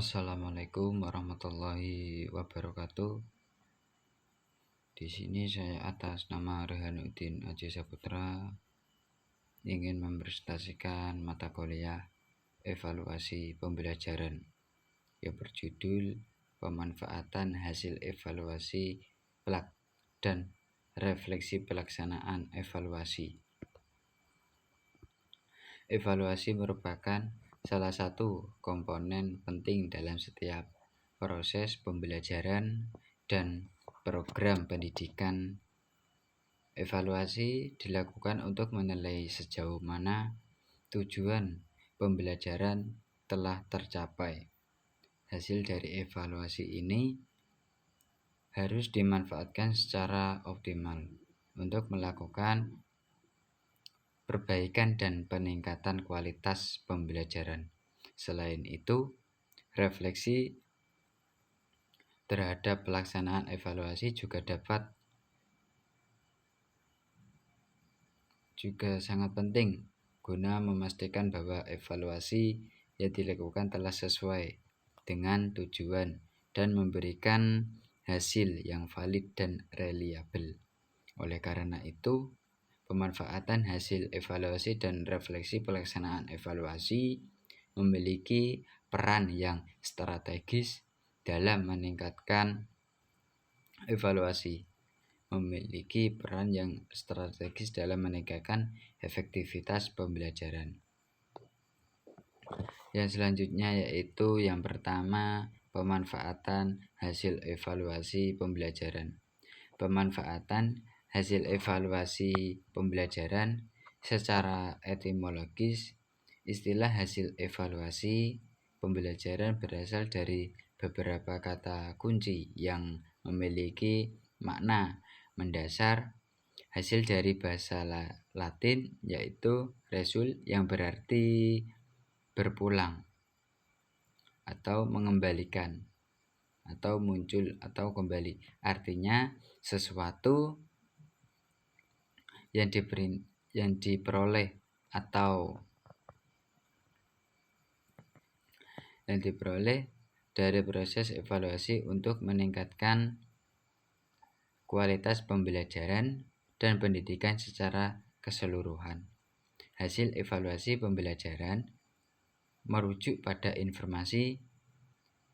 Assalamualaikum warahmatullahi wabarakatuh. Di sini saya atas nama Rehanuddin Aji Saputra ingin mempresentasikan mata kuliah evaluasi pembelajaran yang berjudul pemanfaatan hasil evaluasi PLAK dan refleksi pelaksanaan evaluasi. Evaluasi merupakan salah satu komponen penting dalam setiap proses pembelajaran dan program pendidikan. Evaluasi dilakukan untuk menilai sejauh mana tujuan pembelajaran telah tercapai. Hasil dari evaluasi ini harus dimanfaatkan secara optimal untuk melakukan perbaikan dan peningkatan kualitas pembelajaran. Selain itu, refleksi terhadap pelaksanaan evaluasi juga sangat penting guna memastikan bahwa evaluasi yang dilakukan telah sesuai dengan tujuan dan memberikan hasil yang valid dan reliabel. Oleh karena itu, pemanfaatan hasil evaluasi dan refleksi pelaksanaan evaluasi memiliki peran yang strategis dalam meningkatkan efektivitas pembelajaran. Yang selanjutnya yaitu yang pertama, pemanfaatan hasil evaluasi pembelajaran. Pemanfaatan hasil evaluasi pembelajaran secara etimologis, istilah hasil evaluasi pembelajaran berasal dari beberapa kata kunci yang memiliki makna mendasar. Hasil dari bahasa Latin yaitu result yang berarti berpulang atau mengembalikan atau muncul atau kembali. Artinya sesuatu yang diperoleh dari proses evaluasi untuk meningkatkan kualitas pembelajaran dan pendidikan secara keseluruhan. Hasil evaluasi pembelajaran merujuk pada informasi,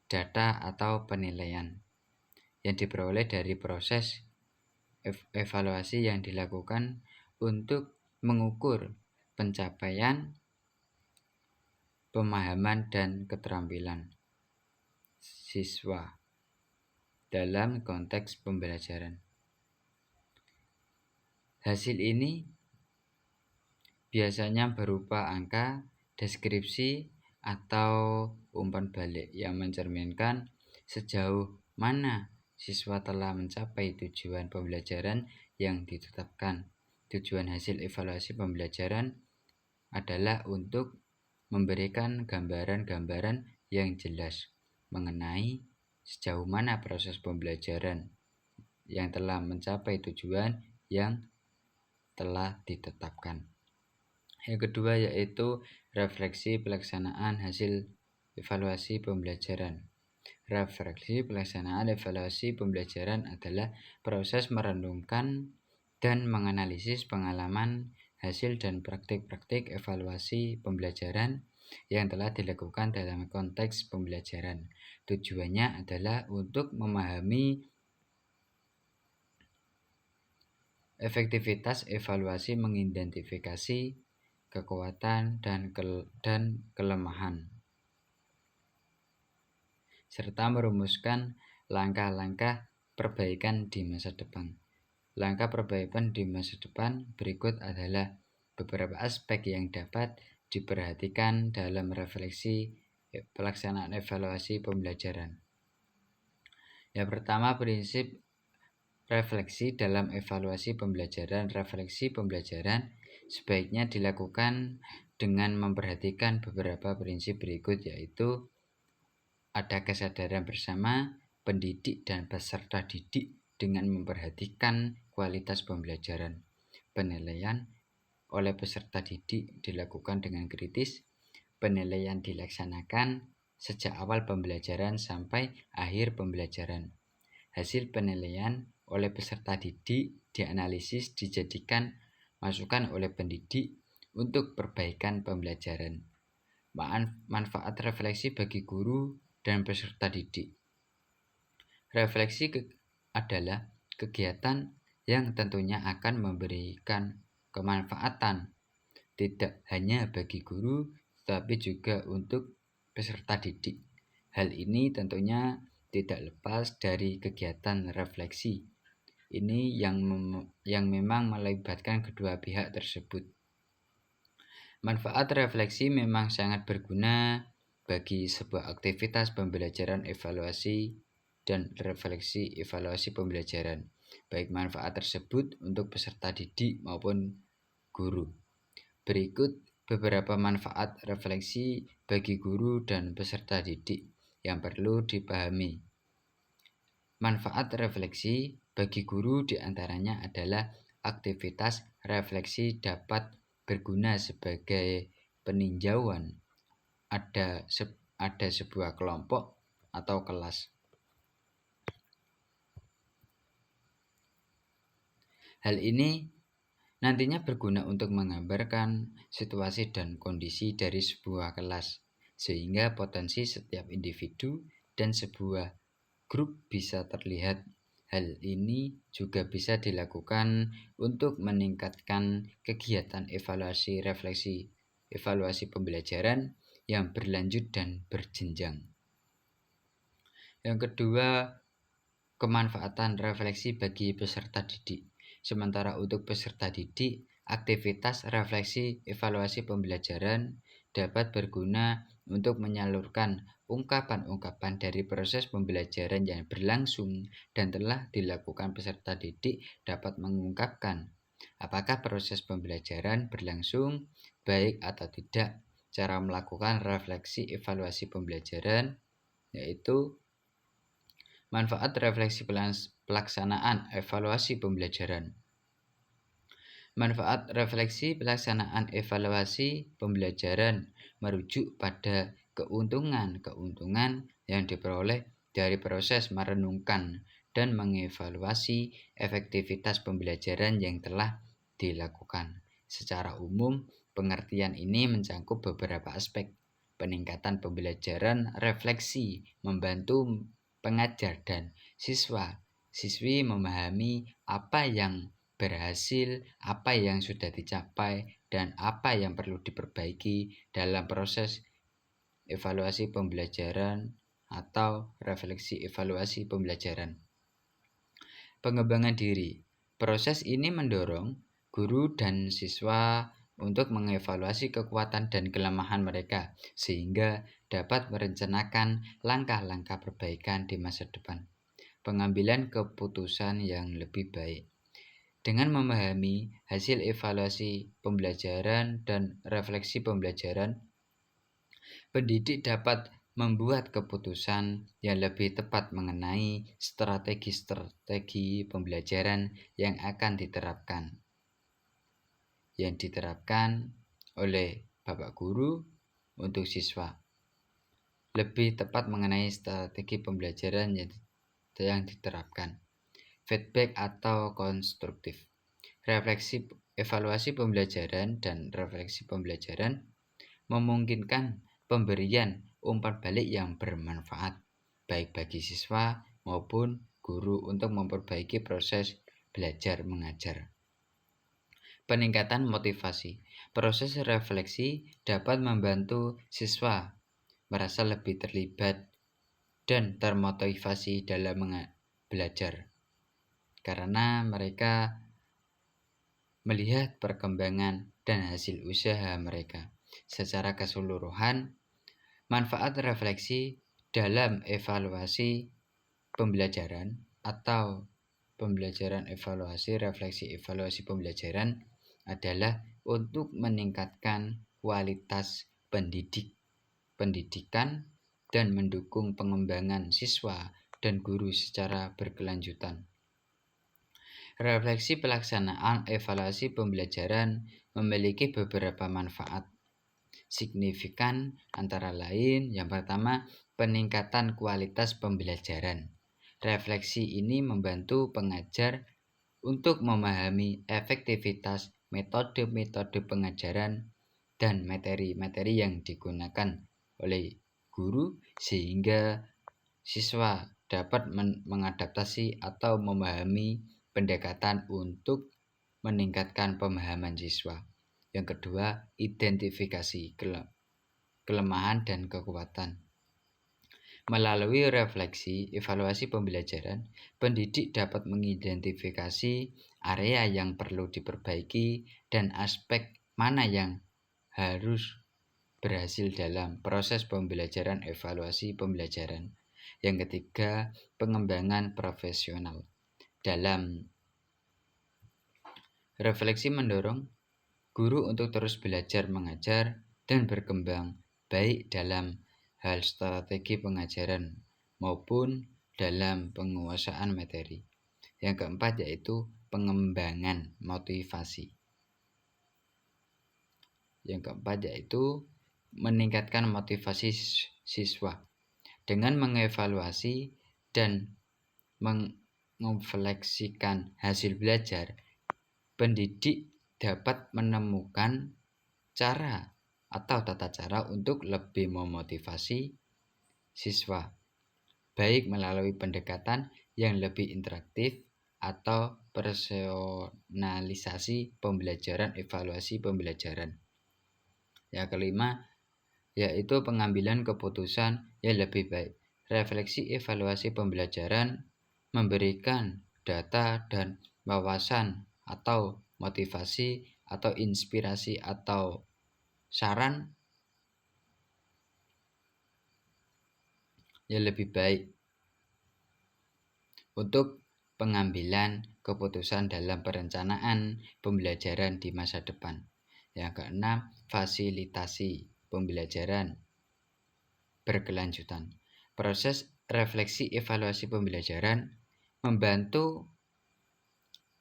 data atau penilaian yang diperoleh dari proses evaluasi yang dilakukan untuk mengukur pencapaian, pemahaman dan keterampilan siswa dalam konteks pembelajaran. Hasil ini biasanya berupa angka, deskripsi, atau umpan balik yang mencerminkan sejauh mana siswa telah mencapai tujuan pembelajaran yang ditetapkan. Tujuan hasil evaluasi pembelajaran adalah untuk memberikan gambaran-gambaran yang jelas mengenai sejauh mana proses pembelajaran yang telah mencapai tujuan yang telah ditetapkan. Yang kedua yaitu refleksi pelaksanaan hasil evaluasi pembelajaran. Refleksi pelaksanaan evaluasi pembelajaran adalah proses merenungkan dan menganalisis pengalaman, hasil dan praktik-praktik evaluasi pembelajaran yang telah dilakukan dalam konteks pembelajaran. Tujuannya adalah untuk memahami efektivitas evaluasi, mengidentifikasi kekuatan dan kelemahan, serta merumuskan langkah-langkah perbaikan di masa depan. Langkah perbaikan di masa depan berikut adalah beberapa aspek yang dapat diperhatikan dalam refleksi pelaksanaan evaluasi pembelajaran. Yang pertama, prinsip refleksi dalam evaluasi pembelajaran. Refleksi pembelajaran sebaiknya dilakukan dengan memperhatikan beberapa prinsip berikut, yaitu ada kesadaran bersama pendidik dan peserta didik dengan memperhatikan kualitas pembelajaran. Penilaian oleh peserta didik dilakukan dengan kritis. Penilaian dilaksanakan sejak awal pembelajaran sampai akhir pembelajaran. Hasil penilaian oleh peserta didik dianalisis dijadikan masukan oleh pendidik untuk perbaikan pembelajaran. Manfaat refleksi bagi guru dan peserta didik. Refleksi adalah kegiatan yang tentunya akan memberikan kemanfaatan tidak hanya bagi guru tetapi juga untuk peserta didik. Hal ini tentunya tidak lepas dari kegiatan refleksi. Ini yang memang melibatkan kedua pihak tersebut. Manfaat refleksi memang sangat berguna bagi sebuah aktivitas pembelajaran evaluasi dan refleksi evaluasi pembelajaran, baik manfaat tersebut untuk peserta didik maupun guru. Berikut beberapa manfaat refleksi bagi guru dan peserta didik yang perlu dipahami. Manfaat refleksi bagi guru diantaranya adalah aktivitas refleksi dapat berguna sebagai peninjauan ada sebuah kelompok atau kelas. Hal ini nantinya berguna untuk menggambarkan situasi dan kondisi dari sebuah kelas, sehingga potensi setiap individu dan sebuah grup bisa terlihat. Hal ini juga bisa dilakukan untuk meningkatkan kegiatan evaluasi refleksi, evaluasi pembelajaran yang berlanjut dan berjenjang. Yang kedua, kemanfaatan refleksi bagi peserta didik. Sementara untuk peserta didik, aktivitas refleksi evaluasi pembelajaran dapat berguna untuk menyalurkan ungkapan-ungkapan dari proses pembelajaran yang berlangsung dan telah dilakukan. Peserta didik dapat mengungkapkan apakah proses pembelajaran berlangsung baik atau tidak. Cara melakukan refleksi evaluasi pembelajaran yaitu manfaat refleksi pelaksanaan evaluasi pembelajaran. Manfaat refleksi pelaksanaan evaluasi pembelajaran merujuk pada keuntungan-keuntungan yang diperoleh dari proses merenungkan dan mengevaluasi efektivitas pembelajaran yang telah dilakukan. Secara umum, pengertian ini mencakup beberapa aspek. Peningkatan pembelajaran refleksi membantu pengajar dan siswi memahami apa yang berhasil, apa yang sudah dicapai, dan apa yang perlu diperbaiki dalam proses evaluasi pembelajaran atau refleksi evaluasi pembelajaran. Pengembangan diri. Proses ini mendorong guru dan siswa untuk mengevaluasi kekuatan dan kelemahan mereka sehingga dapat merencanakan langkah-langkah perbaikan di masa depan. Pengambilan keputusan yang lebih baik. Dengan memahami hasil evaluasi pembelajaran dan refleksi pembelajaran, pendidik dapat membuat keputusan yang lebih tepat mengenai strategi-strategi pembelajaran yang akan diterapkan oleh Bapak Guru untuk siswa. Lebih tepat mengenai strategi pembelajaran yang diterapkan. Feedback atau konstruktif. Refleksi evaluasi pembelajaran dan refleksi pembelajaran memungkinkan pemberian umpan balik yang bermanfaat baik bagi siswa maupun guru untuk memperbaiki proses belajar mengajar. Peningkatan motivasi. Proses refleksi dapat membantu siswa merasa lebih terlibat dan termotivasi dalam belajar karena mereka melihat perkembangan dan hasil usaha mereka. Secara keseluruhan, manfaat refleksi dalam evaluasi pembelajaran atau pembelajaran evaluasi, refleksi evaluasi pembelajaran adalah untuk meningkatkan kualitas pendidikan dan mendukung pengembangan siswa dan guru secara berkelanjutan. Refleksi pelaksanaan evaluasi pembelajaran memiliki beberapa manfaat. signifikan antara lain yang pertama, peningkatan kualitas pembelajaran. Refleksi ini membantu pengajar untuk memahami efektivitas metode-metode pengajaran dan materi-materi yang digunakan oleh guru sehingga siswa dapat mengadaptasi atau memahami pendekatan untuk meningkatkan pemahaman siswa. Yang kedua, identifikasi kelemahan dan kekuatan. Melalui refleksi evaluasi pembelajaran, pendidik dapat mengidentifikasi area yang perlu diperbaiki dan aspek mana yang harus berhasil dalam proses pembelajaran evaluasi pembelajaran. Yang ketiga, pengembangan profesional. Dalam refleksi mendorong guru untuk terus belajar mengajar dan berkembang baik dalam hal strategi pengajaran maupun dalam penguasaan materi. Yang keempat yaitu pengembangan motivasi. Yang keempat yaitu meningkatkan motivasi siswa dengan mengevaluasi dan mengonfleksikan hasil belajar. Pendidik dapat menemukan cara atau tata cara untuk lebih memotivasi siswa, baik melalui pendekatan yang lebih interaktif atau personalisasi pembelajaran evaluasi pembelajaran. Yang kelima, yaitu pengambilan keputusan yang lebih baik. Refleksi evaluasi pembelajaran memberikan data dan wawasan atau motivasi atau inspirasi atau saran yang lebih baik untuk pengambilan keputusan dalam perencanaan pembelajaran di masa depan. Yang keenam, fasilitasi pembelajaran berkelanjutan. Proses refleksi evaluasi pembelajaran membantu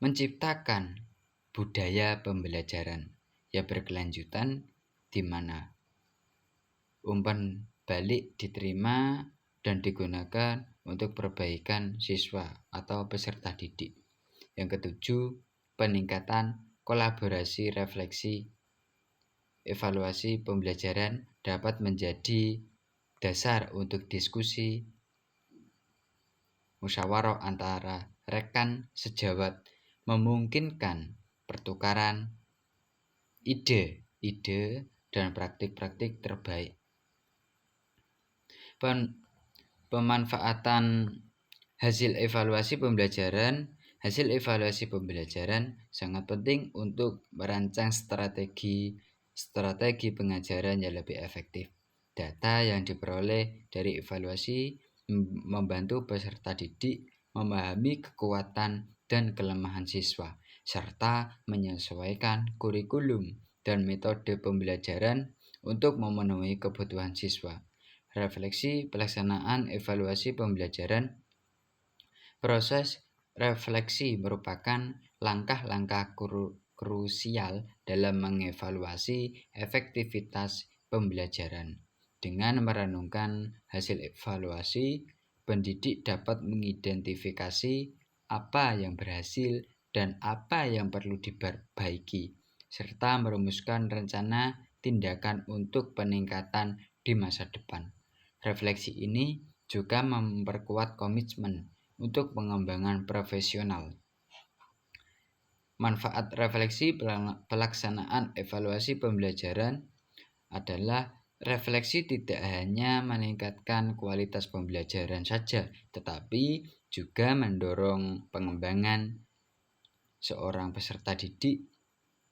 menciptakan budaya pembelajaran yang berkelanjutan di mana umpan balik diterima dan digunakan untuk perbaikan siswa atau peserta didik. Yang ketujuh, peningkatan kolaborasi refleksi evaluasi pembelajaran dapat menjadi dasar untuk diskusi musyawarah antara rekan sejawat, memungkinkan pertukaran ide-ide dan praktik-praktik terbaik. Pemanfaatan hasil evaluasi pembelajaran sangat penting untuk merancang strategi pengajaran yang lebih efektif. Data yang diperoleh dari evaluasi membantu peserta didik memahami kekuatan dan kelemahan siswa, serta menyesuaikan kurikulum dan metode pembelajaran untuk memenuhi kebutuhan siswa. Refleksi pelaksanaan evaluasi pembelajaran. Proses refleksi merupakan langkah-langkah krusial dalam mengevaluasi efektivitas pembelajaran. Dengan merenungkan hasil evaluasi, pendidik dapat mengidentifikasi apa yang berhasil dan apa yang perlu diperbaiki, serta merumuskan rencana tindakan untuk peningkatan di masa depan. Refleksi ini juga memperkuat komitmen untuk pengembangan profesional. Manfaat refleksi pelaksanaan evaluasi pembelajaran adalah refleksi tidak hanya meningkatkan kualitas pembelajaran saja, tetapi juga mendorong pengembangan seorang peserta didik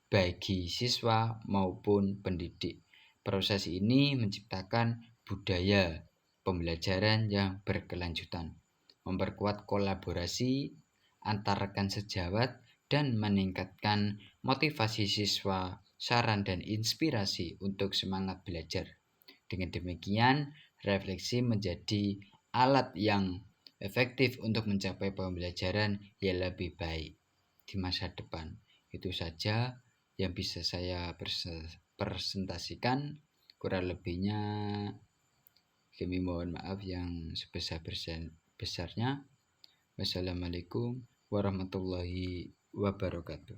bagi siswa maupun pendidik. Proses ini menciptakan budaya pembelajaran yang berkelanjutan, memperkuat kolaborasi antar rekan sejawat, dan meningkatkan motivasi siswa, saran dan inspirasi untuk semangat belajar. Dengan demikian, refleksi menjadi alat yang efektif untuk mencapai pembelajaran yang lebih baik di masa depan. Itu saja yang bisa saya presentasikan. Kurang lebihnya kami mohon maaf yang sebesar-besarnya. Wassalamualaikum warahmatullahi wabarakatuh.